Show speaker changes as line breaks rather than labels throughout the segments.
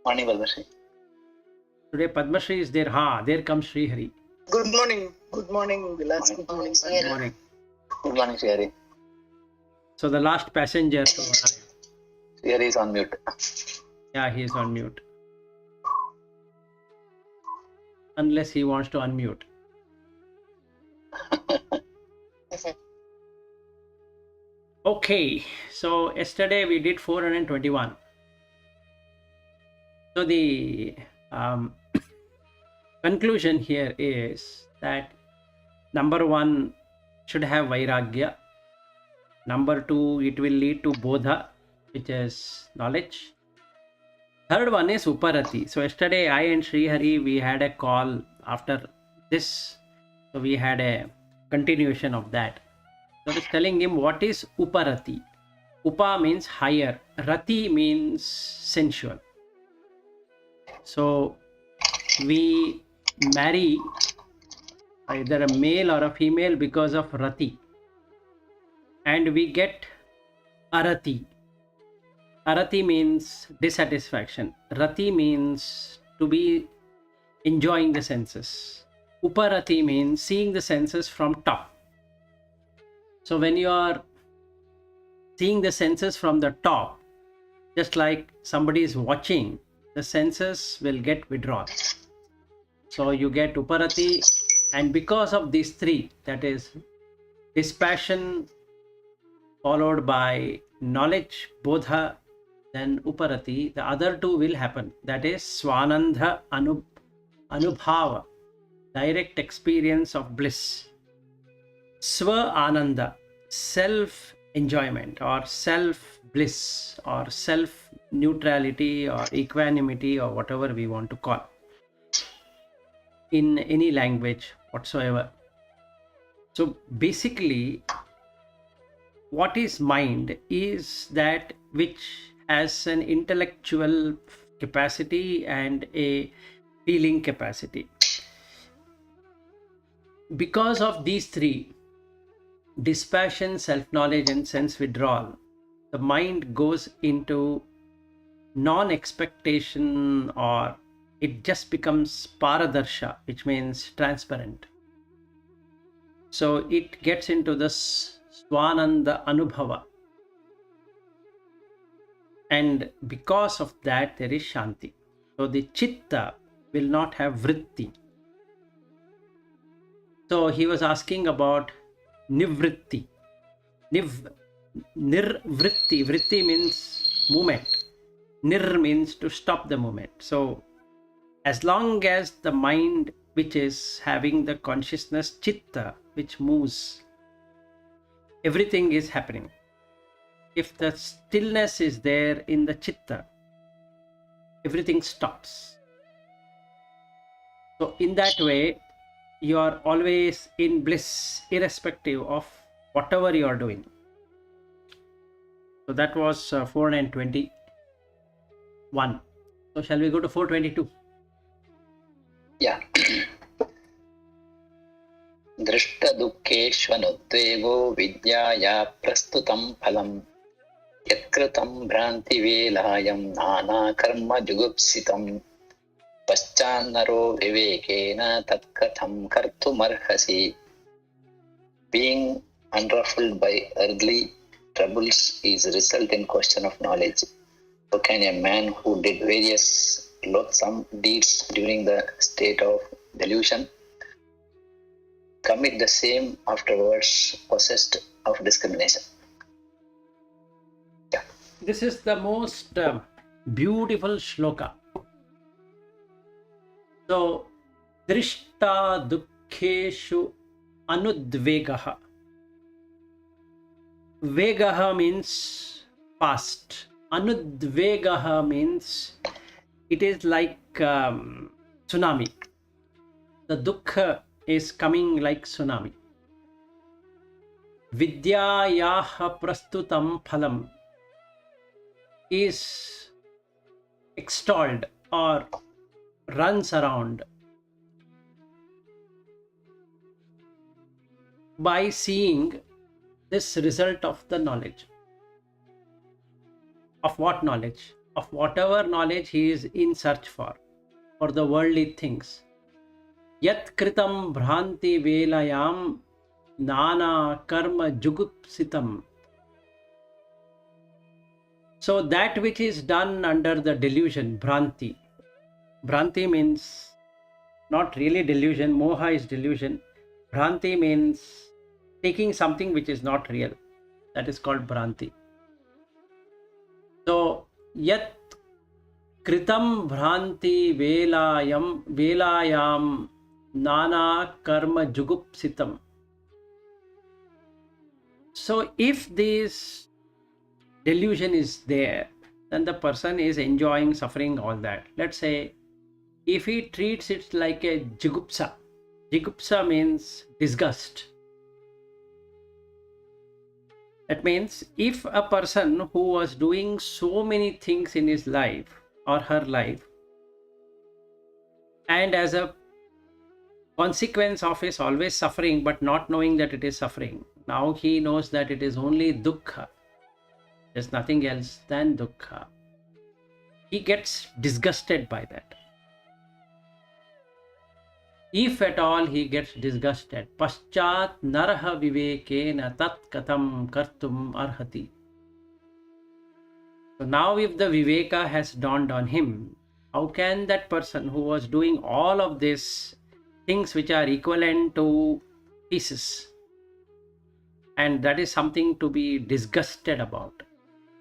Morning, Padmashri.
Today Padma Shri is there. There comes Sri Hari.
Good morning. Good morning, Vilas.
Morning.
Good morning,
Good morning.
Good morning, Sri.
So the last passenger to arrive.
Sri is on mute.
Yeah, he is on mute. Unless he wants to unmute. Okay, so yesterday we did 421. So the conclusion here is that number one should have Vairagya. Number two, it will lead to Bodha, which is knowledge. Third one is Uparati. So yesterday I and Sri Hari, we had a call after this. So we had a continuation of that. So I was telling him what is Uparati. Upa means higher. Rati means sensual. So we marry either a male or a female because of Rati. And we get Arati. Arati means dissatisfaction. Rati means to be enjoying the senses. Uparati means seeing the senses from top. So when you are seeing the senses from the top, just like somebody is watching, the senses will get withdrawn. So you get Uparati, and because of these three, that is dispassion followed by knowledge, Bodha, then Uparati, the other two will happen. That is Swanandha Anubhava, direct experience of bliss. Swa Ananda, self enjoyment or self bliss or self neutrality or equanimity or whatever we want to call in any language whatsoever. So basically, what is mind is that which has an intellectual capacity and a feeling capacity. Because of these three, dispassion, self-knowledge and sense withdrawal, the mind goes into non-expectation, or it just becomes paradarsha, which means transparent. So it gets into this Swananda Anubhava. And because of that, there is Shanti. So the Chitta will not have Vritti. So he was asking about Nivritti. Nirvritti. Vritti means movement. Nir means to stop the movement. So as long as the mind, which is having the consciousness Chitta, which moves, everything is happening. If the stillness is there in the Chitta, everything stops. So in that way, you are always in bliss, irrespective of whatever you are doing. So that was 421. So shall we go to 422?
Yeah. Drishtadukeshvanuddvego vidyaya prastutam phalam yatkritam bhranti velayam nana karma jugupsitam paschannaro vivekena tatkatham kartumarhasi. Being unruffled by earthly troubles is a result in question of knowledge. How can a man who did various loathsome deeds during the state of delusion commit the same afterwards possessed of discrimination? Yeah.
This is the most beautiful shloka. So, drishta dukkheshu anudvegaha. Vegaha means fast. Anudvegaha means it is like tsunami. The dukkha is coming like tsunami. Vidyayaha prastutam phalam is extolled or runs around by seeing this result of the knowledge. Of what knowledge? of whatever knowledge he is in search for the worldly things. Yat kritam bhranti velayam nana karma jugupsitam. So that which is done under the delusion, bhranti. Bhranti means not really delusion, moha is delusion. Bhranti means taking something which is not real. That is called bhranti. So, yat kritam bhranti velayam nana karma jugupsitam. So, if this delusion is there, then the person is enjoying suffering, all that. Let's say, if he treats it like a jigupsa. Jigupsa means disgust. That means if a person who was doing so many things in his life or her life, and as a consequence of his always suffering but not knowing that it is suffering, now he knows that it is only dukkha. There's nothing else than dukkha. He gets disgusted by that. If at all he gets disgusted, paschat naraha vivekena tat katam kartum arhati. So now if the viveka has dawned on him, how can that person who was doing all of these things which are equivalent to pieces, and that is something to be disgusted about.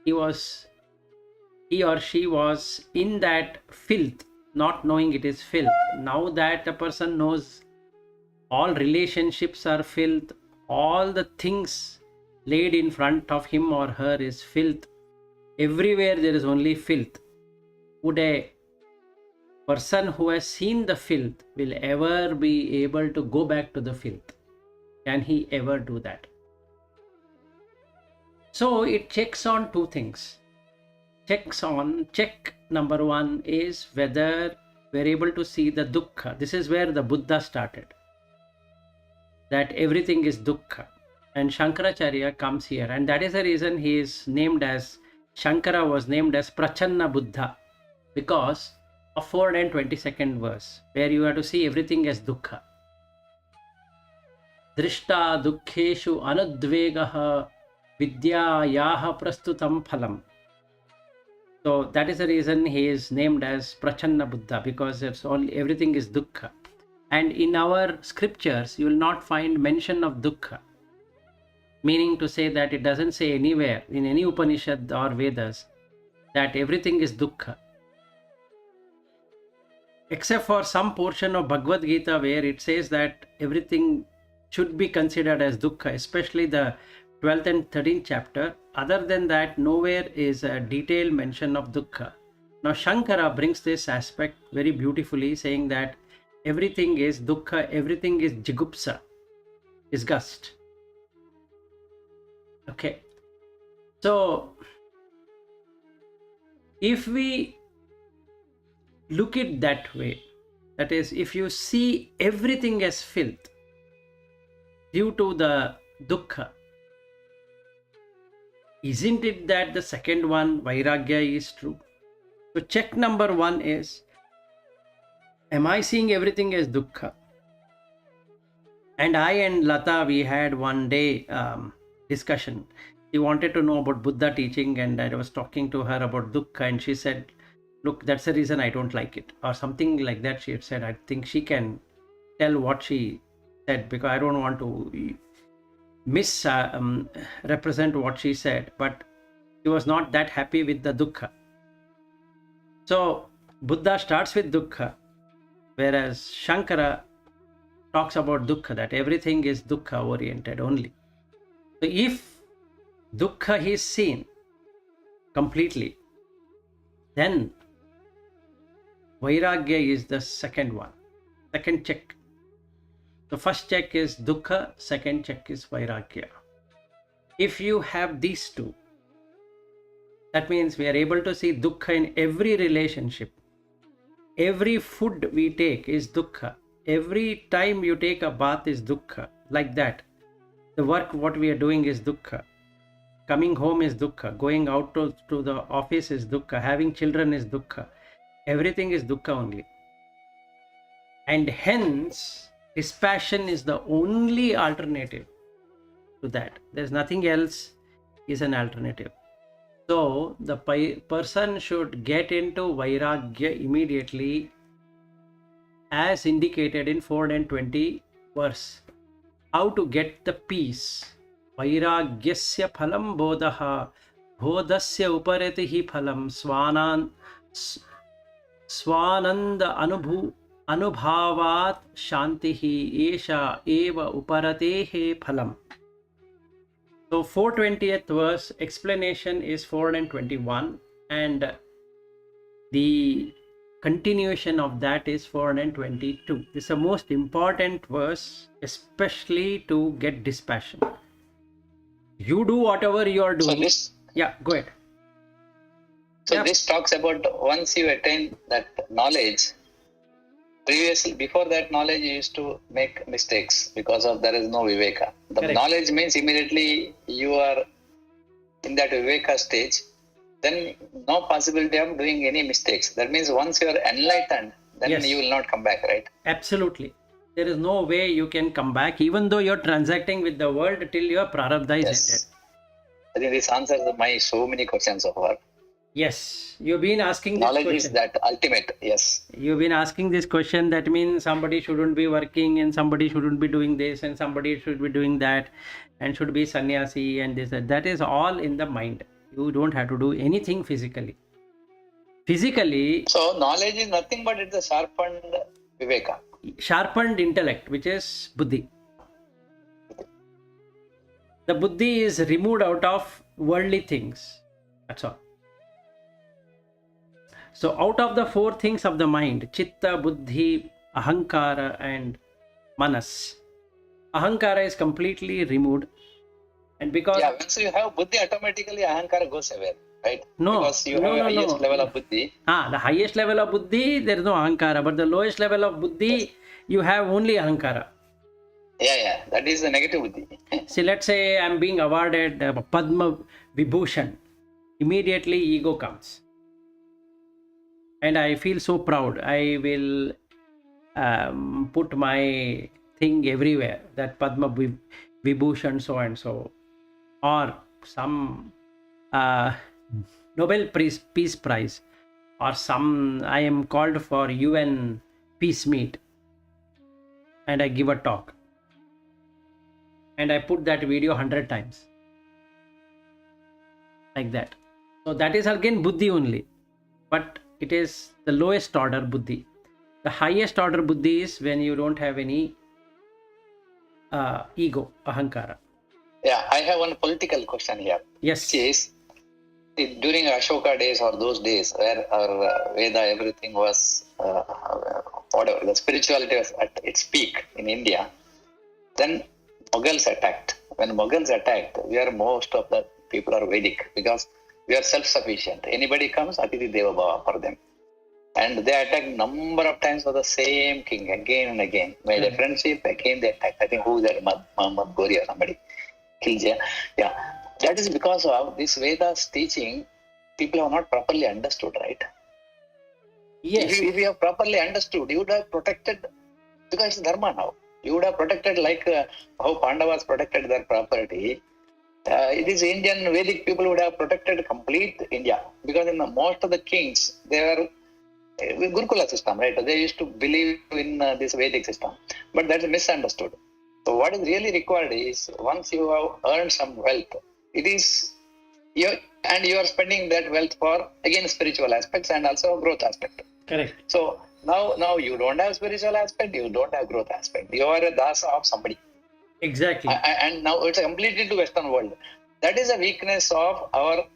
He or she was in that filth, not knowing it is filth. Now that a person knows all relationships are filth, all the things laid in front of him or her is filth, everywhere there is only filth. Would a person who has seen the filth will ever be able to go back to the filth? Can he ever do that? So it checks on two things. Check number one is whether we're able to see the dukkha. This is where the Buddha started, that everything is dukkha. And Shankaracharya comes here, and that is the reason he is named as, Shankara was named as Prachanna Buddha, because of 422nd verse, where you have to see everything as dukkha. Drishta dukkheshu anudvegaha vidyayaha prastutam phalam. So that is the reason he is named as Prachanna Buddha, because it's everything is dukkha. And in our scriptures, you will not find mention of dukkha. Meaning to say that it doesn't say anywhere in any Upanishad or Vedas that everything is dukkha. Except for some portion of Bhagavad Gita where it says that everything should be considered as dukkha, especially the 12th and 13th chapter. Other than that, nowhere is a detailed mention of dukkha. Now Shankara brings this aspect very beautifully, saying that everything is dukkha, everything is jigupsa, disgust. Okay. So if we look it that way, that is, if you see everything as filth due to the dukkha, isn't it that the second one, Vairagya, is true? So check number one is, am I seeing everything as dukkha? And I and Lata, we had one day discussion. She wanted to know about Buddha teaching, and I was talking to her about dukkha, and she said, look, that's the reason I don't like it, or something like that. She had said, I think she can tell what she said, because I don't want to misrepresent what she said, but she was not that happy with the dukkha. So Buddha starts with dukkha, whereas Shankara talks about dukkha, that everything is dukkha oriented only. So if dukkha is seen completely, then Vairagya is the second one, second check. The first check is dukkha, second check is Vairagya. If you have these two, that means we are able to see dukkha in every relationship. Every food we take is dukkha. Every time you take a bath is dukkha. Like that. The work what we are doing is dukkha. Coming home is dukkha. Going out to the office is dukkha. Having children is dukkha. Everything is dukkha only. And hence, dispassion is the only alternative to that. There's nothing else is an alternative. So the person should get into vairagya immediately, as indicated in 420 verse. How to get the peace? Vairagyasya phalam bodhaha, bodhasya uparetihi phalam, swananda anubhavat shantihi esha eva uparatehe phalam. So 420th verse explanation is 421, and the continuation of that is 422. This is the most important verse, especially to get dispassion. You do whatever you are doing. Yeah, go ahead.
So this talks about once you attain that knowledge. Previously, before that knowledge, you used to make mistakes because of there is no Viveka. The
Correct.
knowledge means immediately you are in that Viveka stage, then no possibility of doing any mistakes. That means once you are enlightened, then
Yes.
you will not come back, right?
Absolutely. There is no way you can come back, even though you're transacting with the world till your prarabdha is ended.
I think this answers my so many questions so far.
Yes, you've been asking this
Knowledge
question.
is that ultimate, yes.
You've been asking this question. That means somebody shouldn't be working, and somebody shouldn't be doing this, and somebody should be doing that, and should be sannyasi and this. That is all in the mind. You don't have to do anything physically. Physically,
So knowledge is nothing but it's a sharpened Viveka.
sharpened intellect, which is buddhi. The buddhi is removed out of worldly things. That's all. So out of the four things of the mind, chitta, buddhi, ahankara and manas, ahankara is completely removed. And because
Yeah, once you have buddhi, automatically ahankara goes away, right?
No,
Because you
no,
have
no,
highest
no.
level of buddhi.
the highest level of buddhi, there is no ahankara, but the lowest level of buddhi, you have only ahankara.
Yeah, that is the negative buddhi.
See, let's say I'm being awarded Padma Vibhushan. Immediately ego comes. And I feel so proud. I will put my thing everywhere, that Padma Vibhushan so and so, or some Nobel Peace Prize, or some, I am called for UN peace meet, and I give a talk, and I put that video 100 times, like that. So that is again buddhi only, but it is the lowest order buddhi. The highest order buddhi is when you don't have any ego, ahankara.
Yeah, I have one political question here.
Yes.
Which is, during Ashoka days or those days where our Veda, everything was, whatever, the spirituality was at its peak in India, then Mughals attacked. When Mughals attacked, most of the people are Vedic because we are self-sufficient. Anybody comes, Atiti Deva Bhava for them. And they attacked number of times for the same king again and again. Made a friendship, again they attacked. I think who is that, Muhammad Gori or somebody. Khilji. Yeah. That is because of this Veda's teaching, people have not properly understood, right?
Yes.
If you have properly understood, you would have protected, because it's dharma now. You would have protected like how Pandavas protected their property. These Indian Vedic people would have protected complete India, because in most of the kings, they were Gurukula system, right? They used to believe in this Vedic system, but that's misunderstood. So what is really required is, once you have earned some wealth, it is you are spending that wealth for again spiritual aspects and also growth aspect.
Correct.
So now you don't have spiritual aspect, you don't have growth aspect. You are a dasa of somebody.
Exactly.
And now it's completely to Western world. That is a weakness of our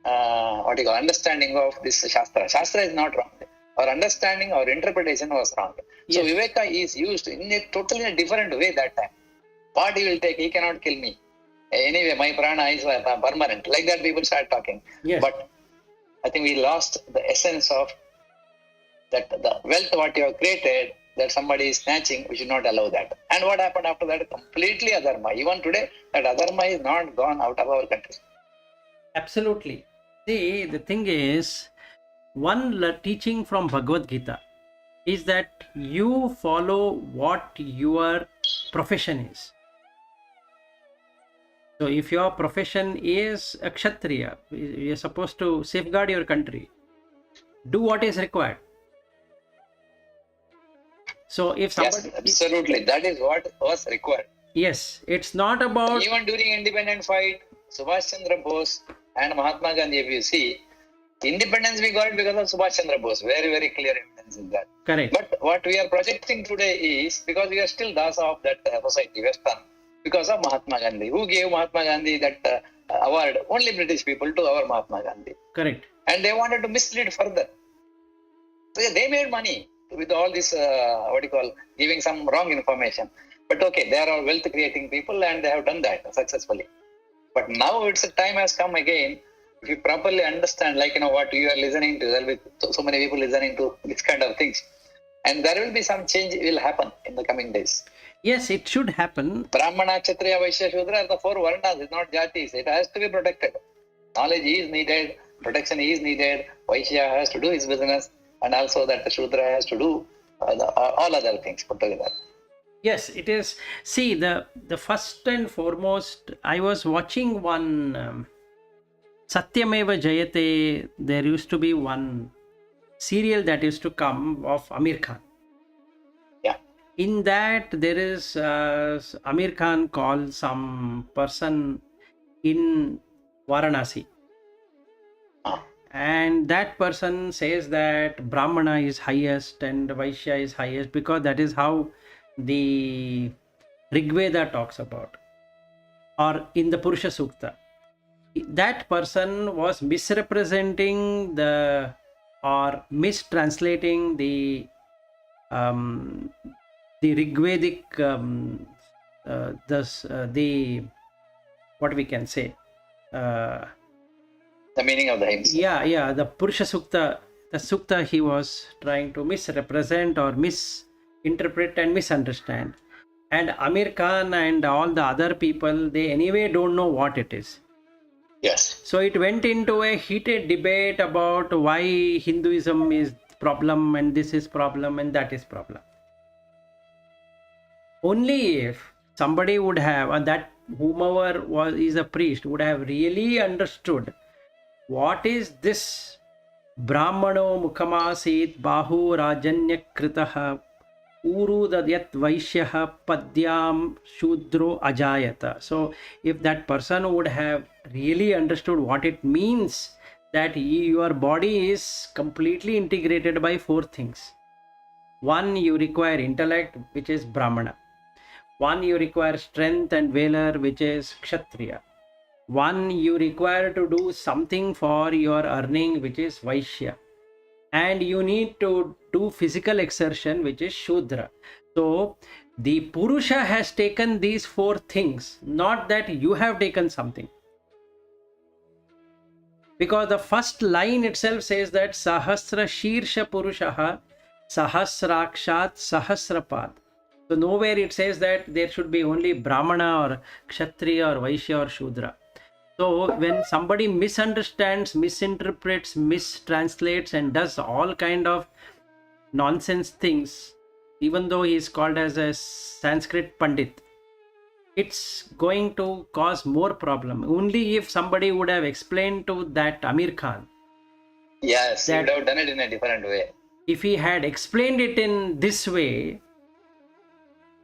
understanding of this Shastra. Shastra is not wrong. Our understanding, our interpretation was wrong. So
Yes.
Viveka is used in a totally different way that time. What he will take, he cannot kill me. Anyway, my prana is permanent. Like that people start talking.
Yes.
But I think we lost the essence of that, the wealth what you have created, that somebody is snatching, we should not allow that. And what happened after that? Completely adharma. Even today, that adharma is not gone out of our country.
Absolutely. See, the thing is, one teaching from Bhagavad Gita is that you follow what your profession is. So, if your profession is a Kshatriya, you're supposed to safeguard your country, do what is required. So, if
Yes,
somebody,
absolutely. That is what was required.
yes, it's not about,
Even during independent fight, Subhash Chandra Bose and Mahatma Gandhi, if you see, independence we got because of Subhash Chandra Bose. Very, very clear evidence in that.
correct,
But what we are projecting today is because we are still Dasa of that society, Western, because of Mahatma Gandhi. Who gave Mahatma Gandhi that award? Only British people to our Mahatma Gandhi.
correct.
And they wanted to mislead further. So yeah, they made money with all this, giving some wrong information. But okay, they are all wealth creating people and they have done that successfully. But now it's a time has come again. If you properly understand, like, what you are listening to, there will be so many people listening to this kind of things. And there will be some change will happen in the coming days.
Yes, it should happen.
Brahmana, Kshatriya, Vaishya, Shudra are the four varnas, it's not jatis. It has to be protected. Knowledge is needed, protection is needed. Vaishya has to do his business, and also that the Shudra has to do all other things put together.
Yes, it is. See, the first and foremost, I was watching one Satyameva Jayate. There used to be one serial that used to come of Amir Khan.
Yeah.
In that, there is Amir Khan calls some person in Varanasi. And that person says that Brahmana is highest and Vaishya is highest because that is how the Rigveda talks about, or in the Purusha Sukta. That person was misrepresenting or mistranslating the Rigvedic, the what we can say.
The meaning of the hymns.
Yeah, the Purusha Sukta, the Sukta he was trying to misrepresent or misinterpret and misunderstand. And Amir Khan and all the other people, they anyway don't know what it is.
Yes.
So it went into a heated debate about why Hinduism is problem and this is problem and that is problem. Only if somebody would have, and that whomever is a priest would have really understood what is this Brahmano Mukhamasit Bahu Rajanya Kritaha Uru Dadyat Vaishyaha Padyam Shudro Ajayata. So if that person would have really understood what it means, that your body is completely integrated by four things. One, you require intellect, which is Brahmana. One, you require strength and valor, which is Kshatriya. One, you require to do something for your earning, which is Vaishya. And you need to do physical exertion, which is Shudra. So the Purusha has taken these four things, not that you have taken something. Because the first line itself says that Sahasra Shirsha Purushaha Sahasrakshat Sahasrapad. So nowhere it says that there should be only Brahmana or Kshatriya or Vaishya or Shudra. So when somebody misunderstands, misinterprets, mistranslates and does all kind of nonsense things, even though he is called as a Sanskrit Pandit, it's going to cause more problem. Only if somebody would have explained to that Amir Khan.
Yes, he would have done it in a different way.
If he had explained it in this way,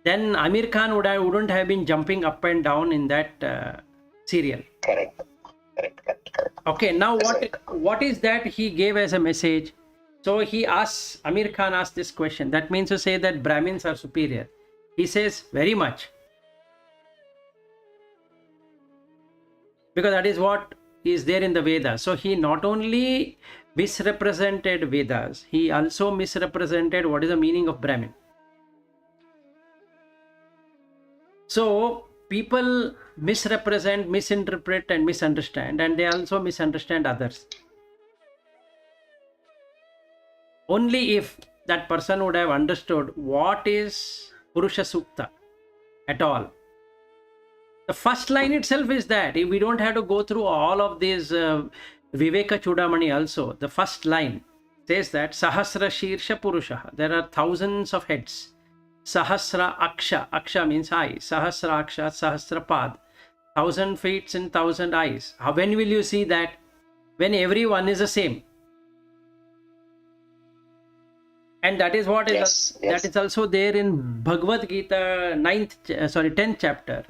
then Amir Khan wouldn't have been jumping up and down in that serial.
Correct.
Okay, now what is that he gave as a message? So Amir Khan asked this question. That means to say that Brahmins are superior. He says very much. Because that is what is there in the Vedas. So he not only misrepresented Vedas, he also misrepresented what is the meaning of Brahmin. So people misrepresent, misinterpret and misunderstand, and they also misunderstand others. Only if that person would have understood what is Purusha Sukta at all. The first line itself is that. We don't have to go through all of these Vivekachudamani also. The first line says that Sahasra Shirsha Purusha. There are thousands of heads. Sahasra Aksha. Aksha means eye. Sahasra Aksha, Sahasra Pad. 1,000 feet and 1,000 eyes. When will you see that? When everyone is the same. And that is what is that is also there in Bhagavad Gita 10th chapter,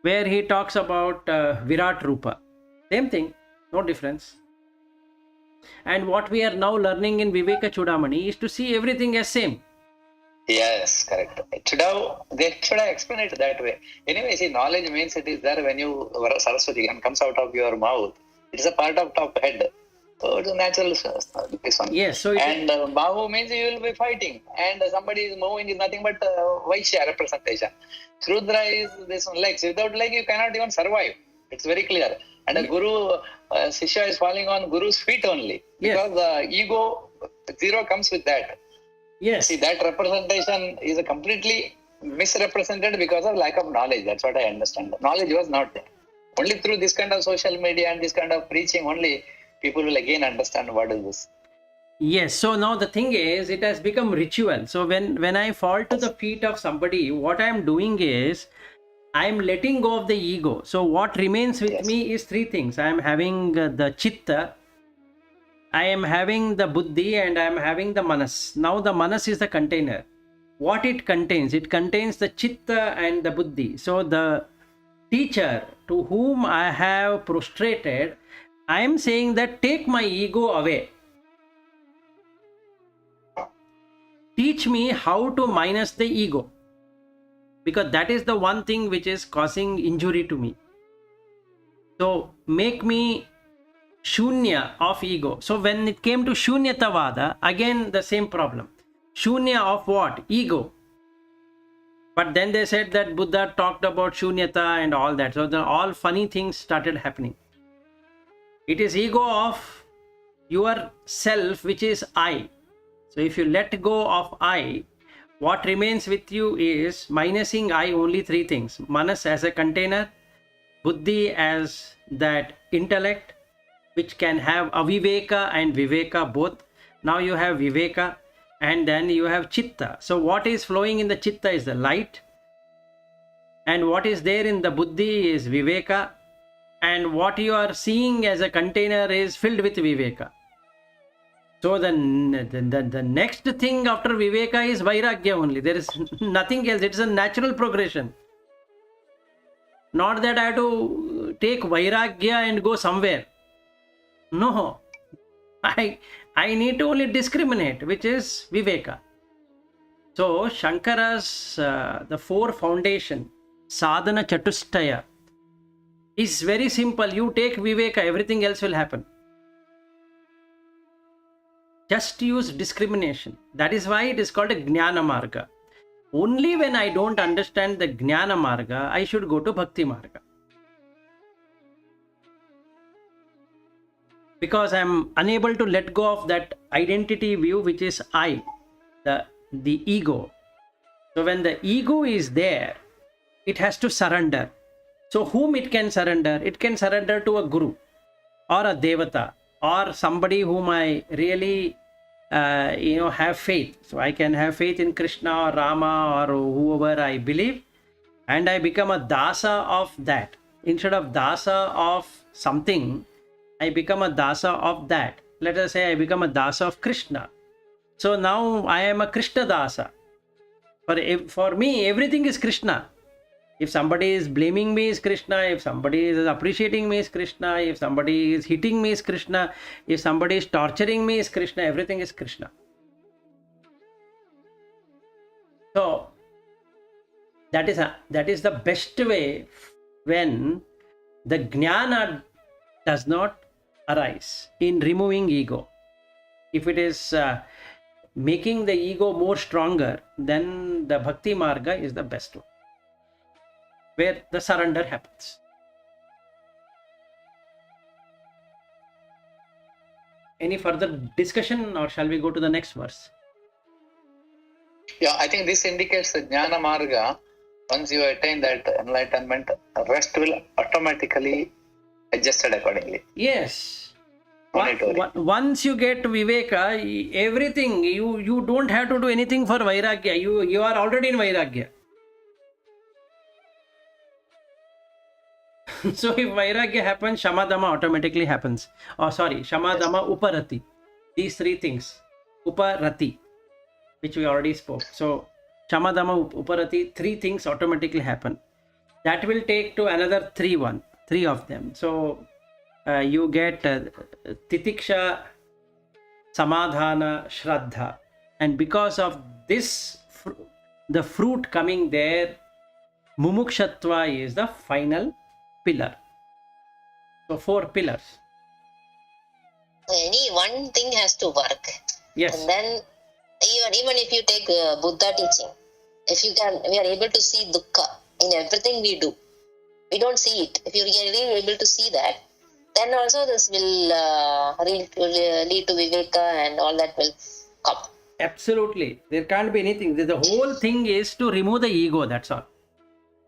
where he talks about Virat Rupa. Same thing, no difference. And what we are now learning in Vivekachudamani is to see everything as same.
Yes, correct. They should have explained it that way. Anyway, see, knowledge means it is there when you Saraswati comes out of your mouth. It is a part of top head. So it's a natural this one.
Yes. So
Bahu means you will be fighting, and somebody is moving is nothing but Vaishya representation. Shudra is this one, legs. Without leg, you cannot even survive. It's very clear. And a guru, Shishya is falling on guru's feet only, because the ego zero comes with that.
Yes.
See, that representation is a completely misrepresented because of lack of knowledge. That's what I understand. Knowledge was not there. Only through this kind of social media and this kind of preaching only, people will again understand what is this.
Yes. So now the thing is, it has become ritual. So when I fall to the feet of somebody, what I am doing is, I am letting go of the ego. So what remains with me is three things. I am having the chitta, I am having the buddhi, and I am having the manas. Now the manas is the container. What it contains? It contains the chitta and the buddhi. So the teacher to whom I have prostrated, I am saying that take my ego away. Teach me how to minus the ego. Because that is the one thing which is causing injury to me. So make me Shunya of ego. So when it came to Shunyatavada, again the same problem. Shunya of what? Ego. But then they said that Buddha talked about Shunyata and all that. So all funny things started happening. It is ego of your self, which is I. So if you let go of I, what remains with you is minusing I only three things. Manas as a container, Buddhi as that intellect, which can have aviveka and viveka both. Now you have viveka, and then you have chitta. So what is flowing in the chitta is the light, and what is there in the buddhi is viveka, and what you are seeing as a container is filled with viveka. So the next thing after viveka is vairagya only. There is nothing else. It is a natural progression. Not that I have to take vairagya and go somewhere. No, I need to only discriminate, which is Viveka. So Shankara's the four foundation, sadhana chatustaya, is very simple. You take Viveka, everything else will happen. Just use discrimination. That is why it is called a Jnana Marga. Only when I don't understand the Jnana Marga, I should go to Bhakti Marga. Because I am unable to let go of that identity view, which is I, the ego. So when the ego is there, it has to surrender. So whom it can surrender? It can surrender to a guru or a devata or somebody whom I really have faith. So I can have faith in Krishna or Rama or whoever I believe, and I become a dasa of that. Instead of dasa of something, I become a dasa of that. Let us say I become a dasa of Krishna. So now I am a Krishna dasa. For me, everything is Krishna. If somebody is blaming me is Krishna, if somebody is appreciating me is Krishna, if somebody is hitting me is Krishna, if somebody is torturing me is Krishna, everything is Krishna. So that is the best way when the jnana does not arise in removing ego. If it is making the ego more stronger, then the bhakti marga is the best one, where the surrender happens. Any further discussion, or shall we go to the next verse?
Yeah, I think this indicates the Jnana Marga Once you attain that enlightenment, rest will automatically adjusted accordingly.
Yes.
No need to worry.
Once you get Viveka, everything, you don't have to do anything for Vairagya. You are already in Vairagya. So if Vairagya happens, Shamadama automatically happens. Oh, sorry, Shamadama, Uparati. These three things. Uparati, which we already spoke. So Shamadama, Uparati, three things automatically happen. That will take to another three of them. So you get Titiksha, Samadhana, Shraddha. And because of this, the fruit coming there, Mumukshatva is the final pillar. So 4 pillars.
Any one thing has to work.
Yes.
And then even if you take Buddha teaching, if you can, we are able to see dukkha in everything we do. We don't see it. If you are really able to see that, then also this will lead to Viveka and all that will come.
Absolutely. There can't be anything. The whole thing is to remove the ego. That's all.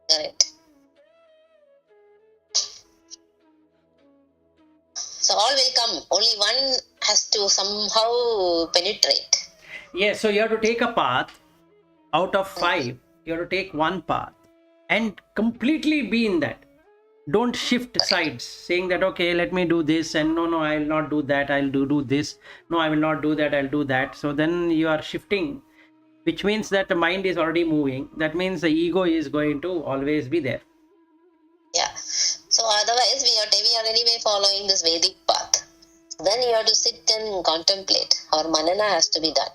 Correct. So all will come. Only one has to somehow penetrate.
Yes. So you have to take a path out of 5. You have to take one path and completely be in that. Don't shift sides, saying that, okay, let me do this, and no, I will not do that, I'll do this. No, I will not do that, I'll do that. So then you are shifting, which means that the mind is already moving. That means the ego is going to always be there.
Yeah. So otherwise, we are anyway following this Vedic path. Then you have to sit and contemplate. Or manana has to be done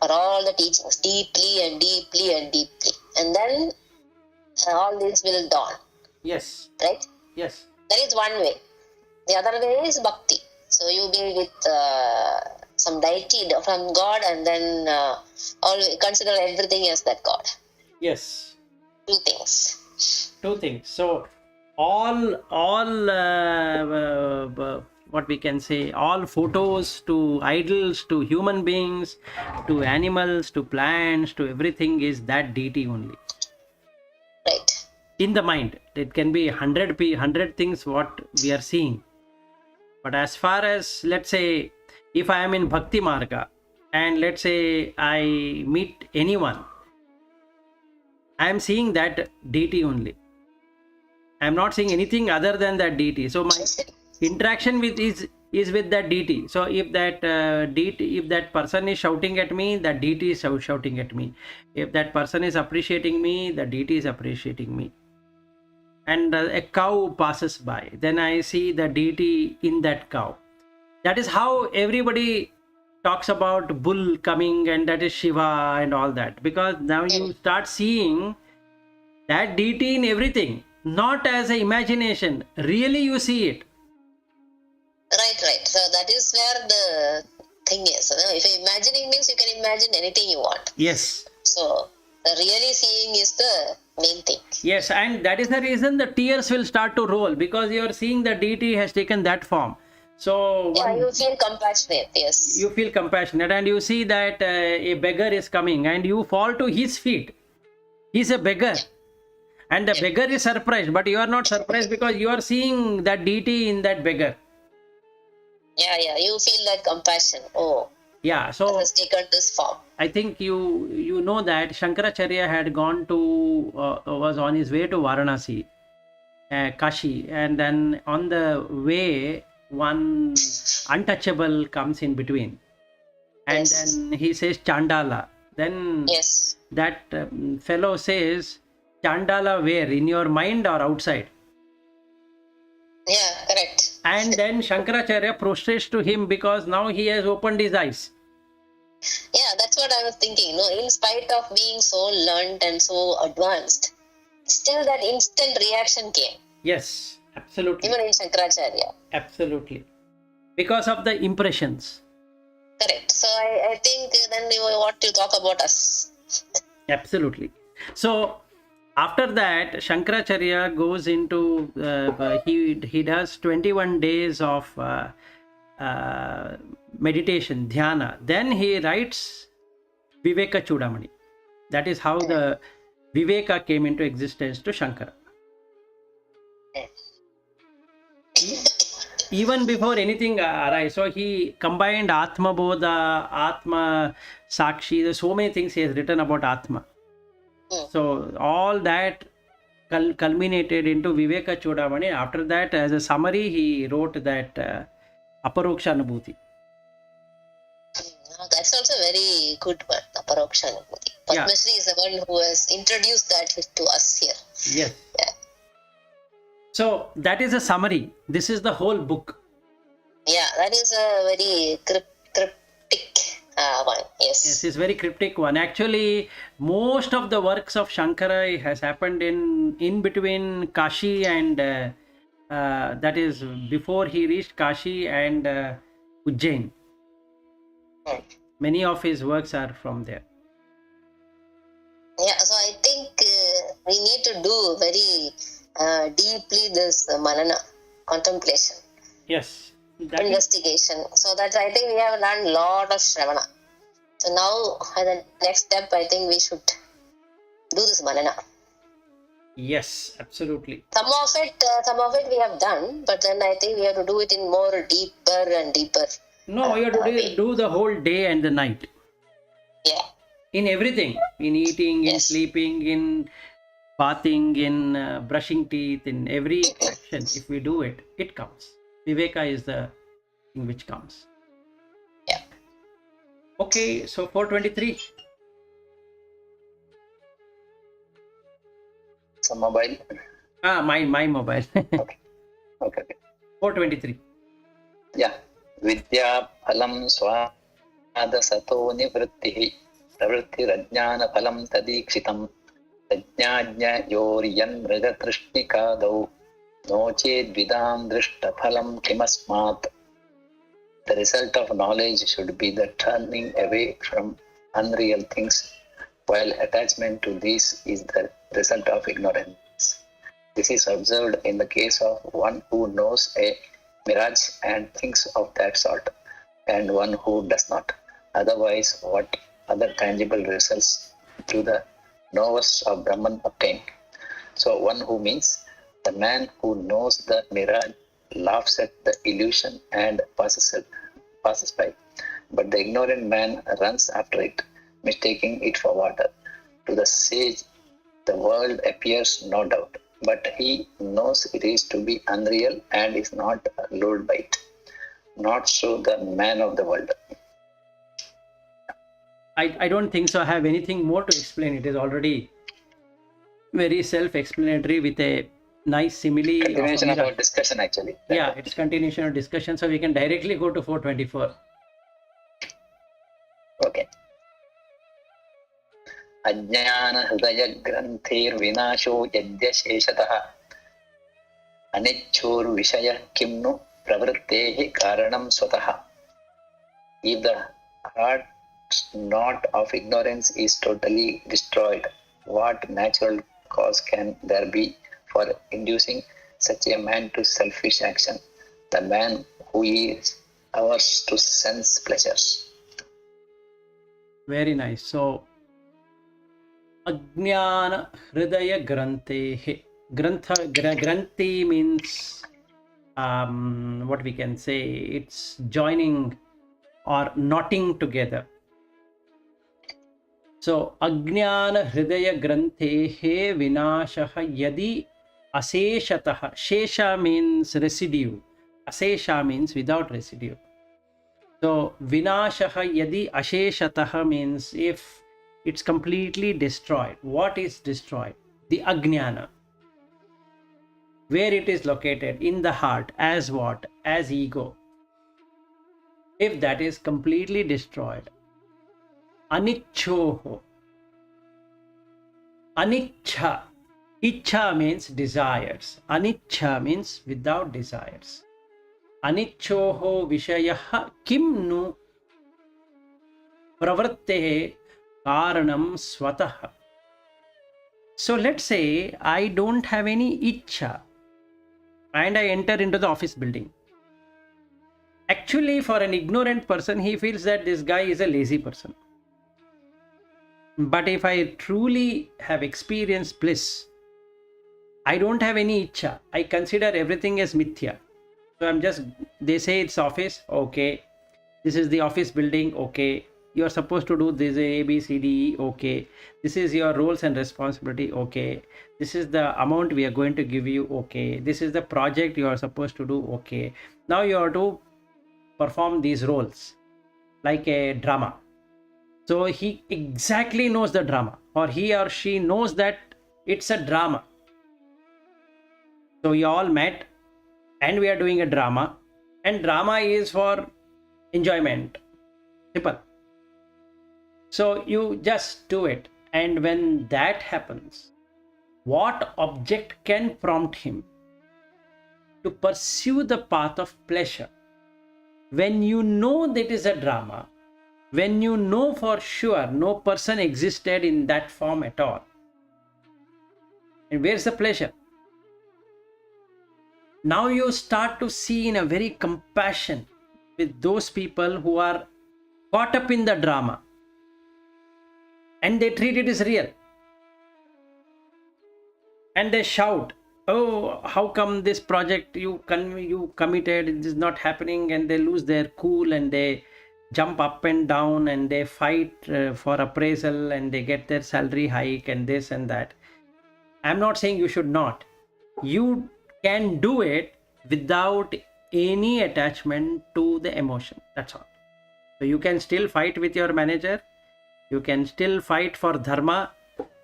for all the teachings, deeply and deeply and deeply. And then all this will dawn.
Yes.
Right?
Yes.
That is one way. The other way is bhakti. So you be with some deity from God, and then consider everything as that God.
Yes.
2 things.
2 things. So all what we can say, all photos to idols, to human beings, to animals, to plants, to everything is that deity only.
Right.
In the mind, it can be 100 things what we are seeing. But as far as, let's say, if I am in Bhakti Marga and let's say I meet anyone, I am seeing that deity only. I am not seeing anything other than that deity. So my interaction with is with that deity. So if that deity, if that person is shouting at me, that deity is shouting at me. If that person is appreciating me, the deity is appreciating me. And a cow passes by, then I see the deity in that cow. That is how everybody talks about bull coming, and that is Shiva and all that, because now you start seeing that deity in everything, not as an imagination. Really you see it.
Right. So that is where the thing is. If you're imagining means you can imagine anything you want.
Yes.
So the really seeing is the main thing.
Yes, and that is the reason the tears will start to roll, because you are seeing the deity has taken that form. So
you feel compassionate. Yes.
You feel compassionate, and you see that a beggar is coming, and you fall to his feet. He's a beggar. And the beggar is surprised, but you are not surprised because you are seeing that deity in that beggar.
Yeah. You feel that compassion. Oh.
Yeah. So
it has taken this form.
I think you know that Shankaracharya had gone to was on his way to Varanasi, Kashi, and then on the way one untouchable comes in between, and then he says Chandala. Then that fellow says, Chandala where? In your mind or outside?
Yeah, correct.
And then Shankaracharya prostrates to him because now he has opened his eyes.
Yeah, that's what I was thinking. No, in spite of being so learned and so advanced, still that instant reaction came.
Yes, absolutely.
Even in Shankaracharya.
Absolutely. Because of the impressions.
Correct. So I think then we want to talk about us.
Absolutely. So after that, Shankaracharya goes into, he does 21 days of meditation, dhyana. Then he writes Vivekachudamani. That is how the Viveka came into existence to Shankara. Even before anything arise, so he combined Atma Bodha, Atma Sakshi. There's so many things he has written about Atma. So all that culminated into Vivekachudamani. After that, as a summary, he wrote that Aparoksha Anubhuti.
That's also a very good one, Aparoksha Anubhuti.
Yeah.
Padmasri is the one who has introduced that to us here.
Yes.
Yeah.
So that is a summary. This is the whole book.
Yeah, that is a very cryptic one.
Yes, it's very cryptic one. Actually, most of the works of Shankara has happened in between Kashi and that is before he reached Kashi and Ujjain. Many of his works are from there.
Yeah, so I think we need to do very deeply this manana, contemplation,
Yes. That is,
investigation. So that I think we have learned a lot of Shravana. So now, as the next step, I think we should do this manana.
yes, absolutely.
Some of it we have done, but then I think we have to do it in more deeper and deeper.
No, you have to do the whole day and the night.
Yeah.
In everything. In eating, in sleeping, in bathing, in brushing teeth, in every action. If we do it, it comes. Viveka is the thing which comes.
Yeah.
Okay, so 423.
Some mobile.
My mobile.
Okay.
423.
Yeah. Vidya phalam swada sato nivrittihi pravrittirajnana phalam tadikshitam tajnajna yoryan mrigatrishnikadau noche dvidam drishta phalam kimasmat. The result of knowledge should be the turning away from unreal things, while attachment to these is the result of ignorance. This is observed in the case of one who knows a mirage and thinks of that sort, and one who does not. Otherwise, what other tangible results do the knowers of Brahman obtain? So, one who means the man who knows the mirage laughs at the illusion and passes by, but the ignorant man runs after it, mistaking it for water. To the sage, the world appears no doubt, but he knows it is to be unreal and is not lured by it. Not so the man of the world.
I don't think so. I have anything more to explain. It is already very self-explanatory with a nice simile.
Continuation of our discussion, actually.
Yeah, it's continuation of discussion. So we can directly go to 424.
Okay. Ajnana hridaya granthir vinasho yadya sheshatah anichur vishaya kimnu pravrittehi karanam swatah. If the heart knot of ignorance is totally destroyed, what natural cause can there be for inducing such a man to selfish action? The man who is averse to sense pleasures.
Very nice. So, Ajnana Hridaya Grantehe. Granthi means what we can say, it's joining or knotting together. So, Ajnana Hridaya Grantehe Vinashaha Yadi Aseshatah. Shesha means residue. Asesha means without residue. So, Vinashaha Yadi Asheshatah means if it's completely destroyed. What is destroyed? The Ajnana. Where it is located? In the heart. As what? As ego. If that is completely destroyed, Anichhoho. Anichha. Ichha means desires. Anichha means without desires. Anichhoho Vishayaha Kimnu Pravrittehe Karanam Swatah. So let's say I don't have any Ichha and I enter into the office building. Actually, for an ignorant person, he feels that this guy is a lazy person. But if I truly have experienced bliss, I don't have any icha. I consider everything as mithya. So I'm just, they say it's office, okay. This is the office building, okay. You are supposed to do this A, B, C, D, E, okay. This is your roles and responsibility, okay. This is the amount we are going to give you, okay. This is the project you are supposed to do, okay. Now you have to perform these roles like a drama. So he exactly knows the drama, or he or she knows that it's a drama. So we all met and we are doing a drama, and drama is for enjoyment. Simple. So you just do it. And when that happens, what object can prompt him to pursue the path of pleasure? When you know that is a drama, when you know for sure no person existed in that form at all, and where's the pleasure? Now you start to see in a very compassion with those people who are caught up in the drama and they treat it as real. And they shout, oh, how come this project you committed, it is not happening, and they lose their cool and they jump up and down and they fight for appraisal and they get their salary hike and this and that. I'm not saying you should not. You can do it without any attachment to the emotion. That's all. So you can still fight with your manager. You can still fight for dharma,